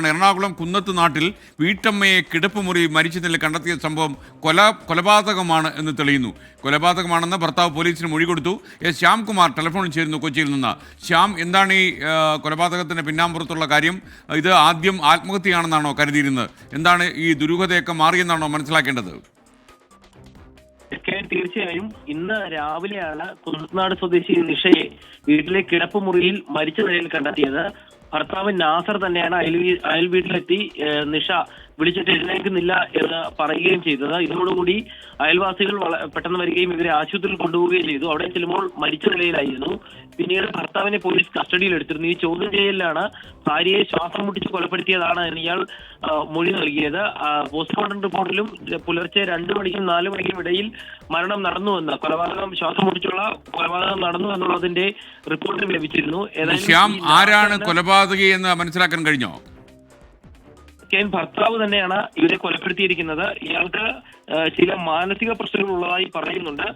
എറണാകുളം കുന്നത്ത് നാട്ടിൽ വീട്ടമ്മയെ കിടപ്പുമുറി മരിച്ച നിലയിൽ കണ്ടെത്തിയ സംഭവം കൊലപാതകമാണ് എന്ന് തെളിയുന്നു. കൊലപാതകമാണെന്ന് ഭർത്താവ് പോലീസിന് മൊഴി കൊടുത്തു. ശ്യാംകുമാർ ടെലിഫോണിൽ ചേരുന്നു കൊച്ചിയിൽ നിന്ന്. ശ്യാം, എന്താണ് ഈ കൊലപാതകത്തിന്റെ പിന്നാമ്പുറത്തുള്ള കാര്യം? ഇത് ആദ്യം ആത്മഹത്യയാണെന്നാണോ കരുതിയിരുന്നത്? എന്താണ് ഈ ദുരൂഹതയൊക്കെ മാറിയെന്നാണോ മനസ്സിലാക്കേണ്ടത്? തീർച്ചയായും ഇന്ന് രാവിലെയാണ് കുന്നത്തനാട് സ്വദേശി നിഷയെ വീട്ടിലെ കിടപ്പുമുറിയിൽ മരിച്ച നിലയിൽ കണ്ടെത്തിയത്. ഭർത്താവ് നാസർ തന്നെയാണ് അയൽ വീട്ടിലെത്തി നിഷ വിളിച്ചിട്ട് എഴുന്നേൽക്കുന്നില്ല എന്ന് പറയുകയും ചെയ്തത്. ഇതോടുകൂടി അയൽവാസികൾ പെട്ടെന്ന് വരികയും ഇവരെ ആശുപത്രിയിൽ കൊണ്ടുപോവുകയും ചെയ്തു. അവിടെ ചെല്ലുമ്പോൾ മരിച്ച നിലയിലായിരുന്നു. പിന്നീട് ഭർത്താവിനെ പോലീസ് കസ്റ്റഡിയിൽ എടുത്തിരുന്നു. ഈ ചോദ്യം ചെയ്യലിലാണ് ഭാര്യയെ ശ്വാസം മുട്ടിച്ച് കൊലപ്പെടുത്തിയതാണ് എന്ന് ഇയാൾ മൊഴി നൽകിയത്. പോസ്റ്റ്മോർട്ടം റിപ്പോർട്ടിലും പുലർച്ചെ 2 മണിക്കും 4 മണിക്കും ഇടയിൽ മരണം നടന്നുവെന്ന്, ശ്വാസം മുട്ടിച്ചുള്ള കൊലപാതകം നടന്നു എന്നുള്ളതിന്റെ റിപ്പോർട്ടും ലഭിച്ചിരുന്നു. ശ്യാം, ആരാണ് കൊലപാതകി എന്ന് മനസ്സിലാക്കാൻ കഴിഞ്ഞോ? ഭർത്താവ് തന്നെയാണ് ഇവരെ കൊലപ്പെടുത്തിയിരിക്കുന്നത്. ഇയാൾക്ക് ചില മാനസിക പ്രശ്നങ്ങൾ ഉള്ളതായി പറയുന്നുണ്ട്.